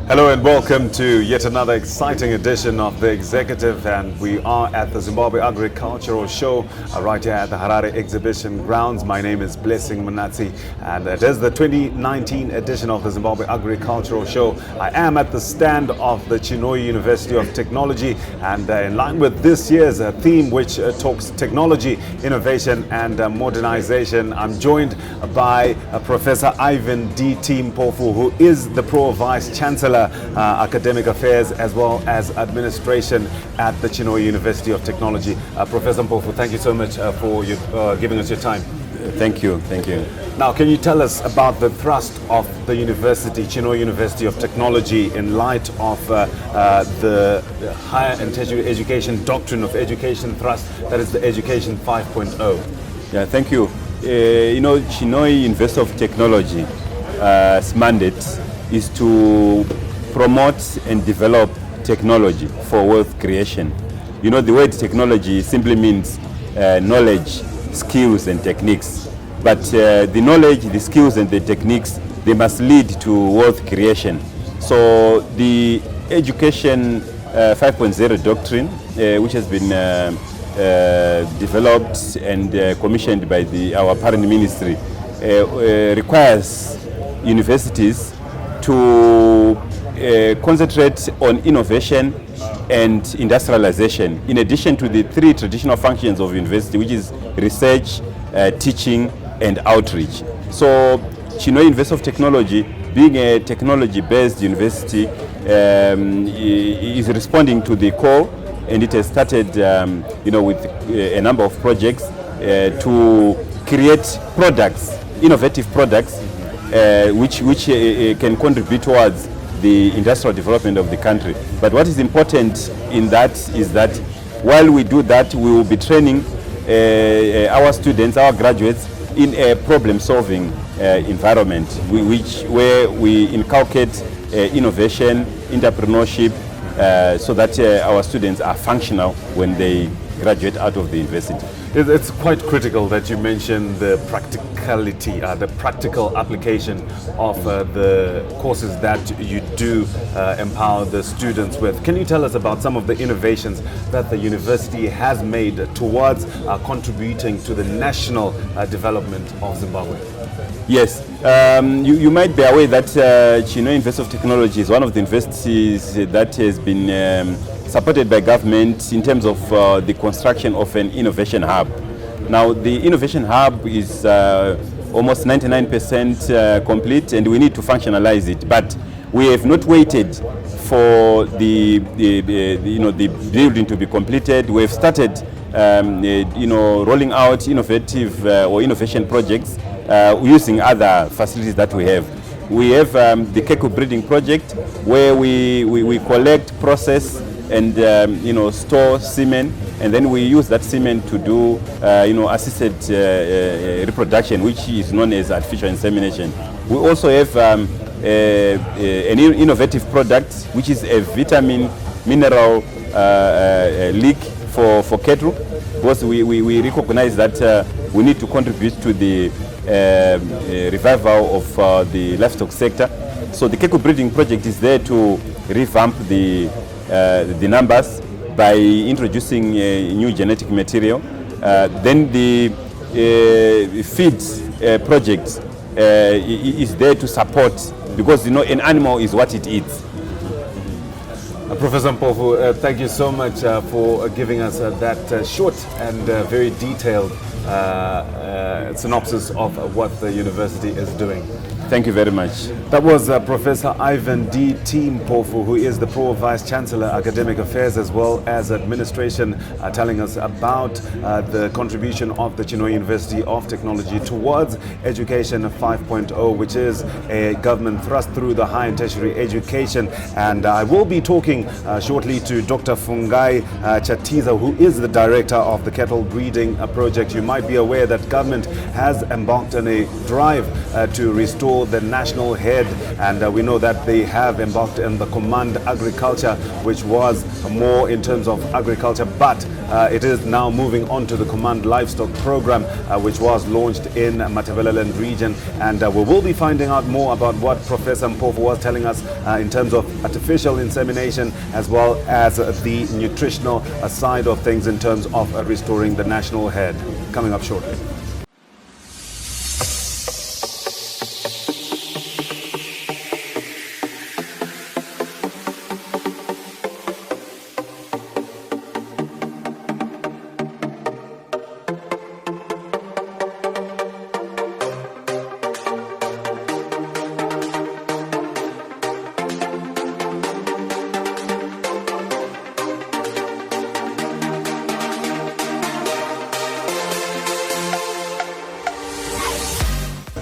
Hello and welcome to yet another exciting edition of the Executive, and we are at the Zimbabwe Agricultural Show right here at the Harare Exhibition Grounds. My name is Blessing Munatsi and it is the 2019 edition of the Zimbabwe Agricultural Show. I am at the stand of the Chinhoyi University of Technology, and in line with this year's theme, which talks technology, innovation and modernization, I'm joined by Professor Irvin Mpofu, who is the Pro Vice Chancellor Academic Affairs as well as Administration at the Chinhoyi University of Technology. Professor Mpofu, thank you so much for giving us your time. Thank you. Now, can you tell us about the thrust of the university, Chinhoyi University of Technology, in light of the higher and tertiary education doctrine of education thrust, that is the Education 5.0? Yeah, thank you. Chinhoyi University of Technology's mandate is to promote and develop technology for wealth creation. The word technology simply means knowledge, skills and techniques. But the knowledge, the skills and the techniques, they must lead to wealth creation. So the Education 5.0 doctrine, which has been developed and commissioned by our parent ministry, requires universities to concentrate on innovation and industrialization, in addition to the three traditional functions of university, which is research, teaching and outreach. So Chinhoyi University of Technology, being a technology-based university, is responding to the call, and it has started with a number of projects to create products, innovative products, which can contribute towards the industrial development of the country. But what is important in that is that while we do that, we will be training our students, our graduates, in a problem-solving environment, where we inculcate innovation, entrepreneurship, so that our students are functional when they graduate out of the university. It's quite critical that you mention the practicality, the practical application of the courses that you do empower the students with. Can you tell us about some of the innovations that the university has made towards contributing to the national development of Zimbabwe? Yes, you might be aware that Chinhoyi University of Technology is one of the universities that has been supported by government in terms of the construction of an innovation hub. Now, the innovation hub is almost 99% complete, and we need to functionalize it. But we have not waited for the building to be completed. We have started, rolling out innovative or innovation projects using other facilities that we have. We have the Keku breeding project, where we collect, process and store semen, and then we use that semen to do assisted reproduction, which is known as artificial insemination. We also have an innovative product, which is a vitamin mineral leak for cattle, because we recognize that we need to contribute to the revival of the livestock sector. So the Keku breeding project is there to revamp the numbers by introducing new genetic material. Then the feeds project is there to support, because an animal is what it eats. Professor Mpofu, thank you so much for giving us that short and very detailed synopsis of what the university is doing. Thank you very much. That was Professor Irvin Mpofu, who is the Pro Vice Chancellor Academic Affairs as well as Administration, telling us about the contribution of the Chinhoyi University of Technology towards Education 5.0, which is a government thrust through the high and tertiary education. And I will be talking shortly to Dr. Fungai Chatiza, who is the director of the cattle breeding project. You might be aware that government has embarked on a drive to restore restore the national herd, and we know that they have embarked in the Command Agriculture, which was more in terms of agriculture, but it is now moving on to the Command Livestock Program, which was launched in Matabeleland region, and we will be finding out more about what Professor Mpofu was telling us in terms of artificial insemination as well as the nutritional side of things in terms of restoring the national herd. Coming up shortly.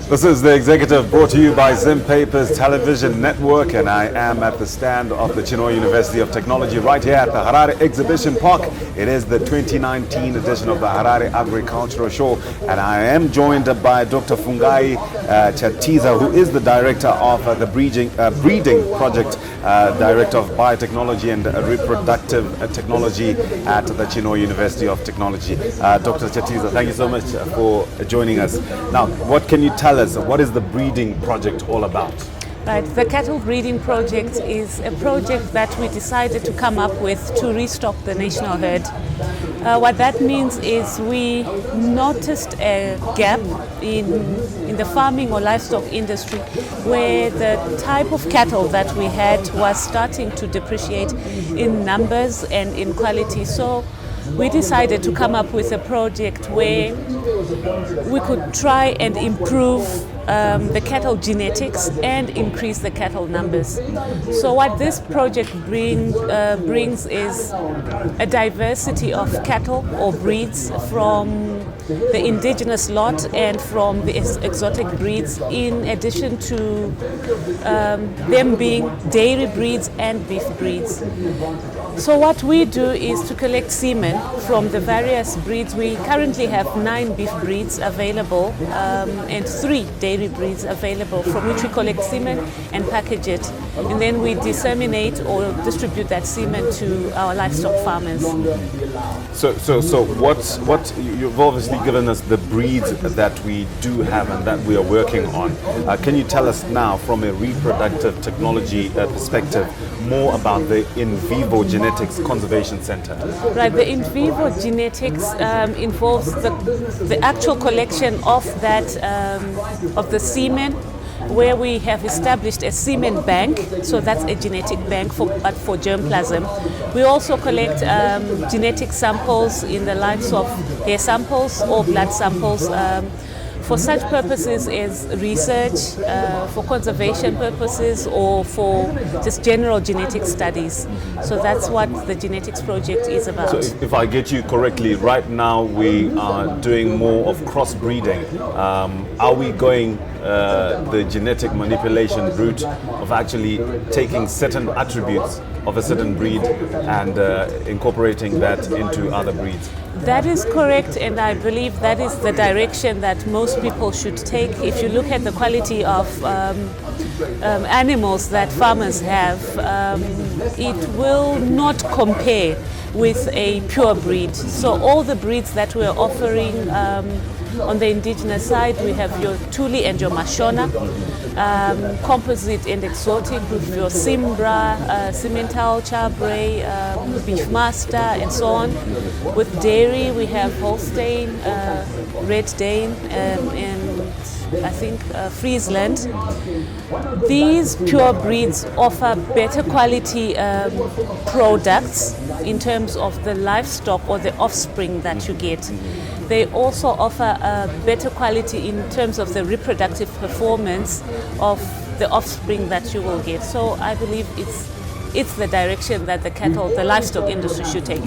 This is The Executive, brought to you by Zim Papers Television Network, and I am at the stand of the Chinhoyi University of Technology right here at the Harare Exhibition Park. It is the 2019 edition of the Harare Agricultural Show, and I am joined by Dr. Fungai Chatiza, who is the director of the breeding project, director of biotechnology and reproductive technology at the Chinhoyi University of Technology. Dr. Chatiza, thank you so much for joining us. Now, what can you tell us? What is the breeding project all about? Right, the cattle breeding project is a project that we decided to come up with to restock the national herd. What that means is we noticed a gap in the farming or livestock industry where the type of cattle that we had was starting to depreciate in numbers and in quality. So we decided to come up with a project where we could try and improve the cattle genetics and increase the cattle numbers. So what this project brings is a diversity of cattle or breeds from the indigenous lot and from the exotic breeds, in addition to them being dairy breeds and beef breeds. So what we do is to collect semen from the various breeds. We currently have 9 beef breeds available and 3 dairy breeds available, from which we collect semen and package it, and then we disseminate or distribute that semen to our livestock farmers. So what you've obviously given us the breeds that we do have and that we are working on. Can you tell us now, from a reproductive technology perspective, more about the In Vivo Genetics Conservation Center? Right, the In Vivo Genetics involves the actual collection of that of the semen, where we have established a semen bank. So that's a genetic bank but for germplasm. We also collect genetic samples in the likes of hair samples or blood samples for such purposes as research, for conservation purposes, or for just general genetic studies. So that's what the genetics project is about. So if I get you correctly, right now we are doing more of crossbreeding. Are we going the genetic manipulation route of actually taking certain attributes of a certain breed and incorporating that into other breeds? That is correct, and I believe that is the direction that most people should take. If you look at the quality of animals that farmers have, it will not compare with a pure breed. So all the breeds that we're offering on the indigenous side, we have your Tuli and your Mashona, composite and exotic with your Simbra, Simmental, Chabray, Beefmaster, and so on. With dairy, we have Holstein, Red Dane, and I think Friesland. These pure breeds offer better quality products in terms of the livestock or the offspring that you get. They also offer a better quality in terms of the reproductive performance of the offspring that you will get. So I believe it's the direction that the livestock industry should take.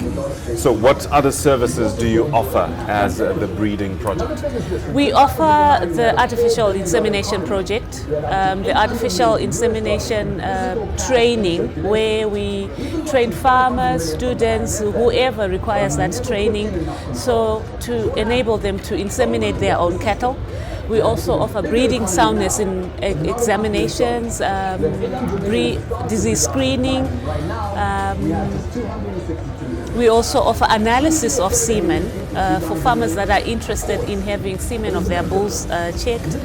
So what other services do you offer as the breeding project? We offer the artificial insemination project, the artificial insemination training, where we train farmers, students, whoever requires that training, so to enable them to inseminate their own cattle. We also offer breeding soundness in examinations, disease screening. We also offer analysis of semen for farmers that are interested in having semen of their bulls checked.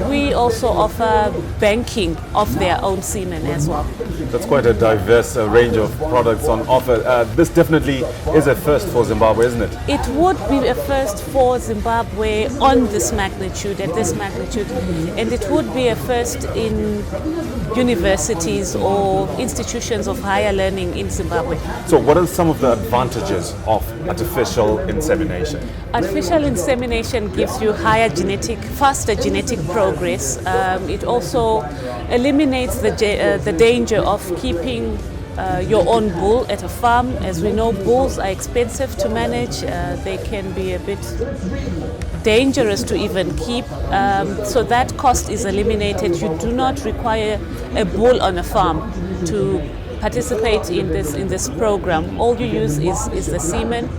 We also offer banking of their own semen as well. That's quite a diverse range of products on offer. This definitely is a first for Zimbabwe, isn't it? It would be a first for Zimbabwe on this magnitude, at this magnitude, and it would be a first in universities or institutions of higher learning in Zimbabwe. So what are some of the advantages of artificial insemination? Artificial insemination gives you faster genetic progress. It also eliminates the danger of keeping your own bull at a farm. As we know, bulls are expensive to manage. They can be a bit dangerous to even keep. So that cost is eliminated. You do not require a bull on a farm to participate in this program. All you use is the semen.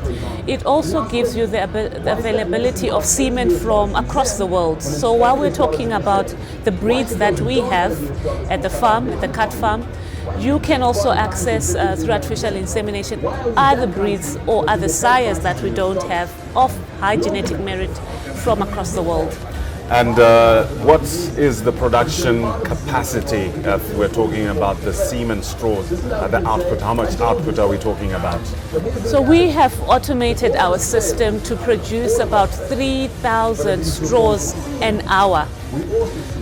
It also gives you the availability of semen from across the world. So while we're talking about the breeds that we have at the farm, at the cat farm, you can also access through artificial insemination other breeds or other sires that we don't have of high genetic merit from across the world. And what is the production capacity if we're talking about the semen straws, the output? How much output are we talking about? So we have automated our system to produce about 3,000 straws an hour.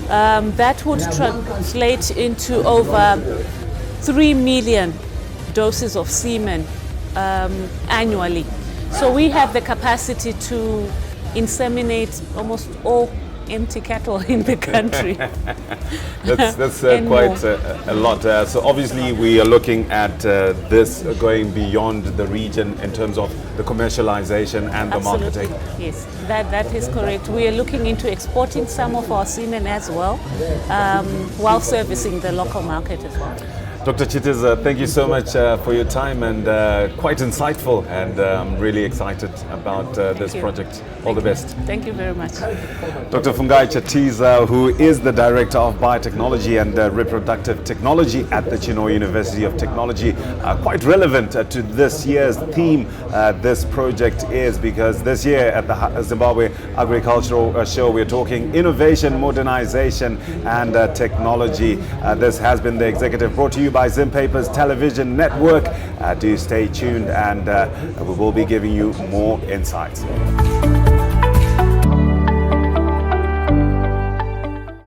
That would translate into over 3 million doses of semen annually. So we have the capacity to inseminate almost all empty cattle in the country. That's quite a lot. So obviously we are looking at this going beyond the region in terms of the commercialization and the Absolutely. marketing. Yes, that is correct. We are looking into exporting some of our semen as well, while servicing the local market as well. Dr. Chatiza, thank you so much for your time, and quite insightful, and I'm really excited about this project. All the best. Thank you very much. Dr. Fungai Chatiza, who is the Director of Biotechnology and Reproductive Technology at the Chinhoyi University of Technology. Quite relevant to this year's theme this project is, because this year at the Zimbabwe Agricultural Show we're talking innovation, modernization and technology. This has been the executive, brought to you by Zim Papers Television Network. Do stay tuned, and we will be giving you more insights.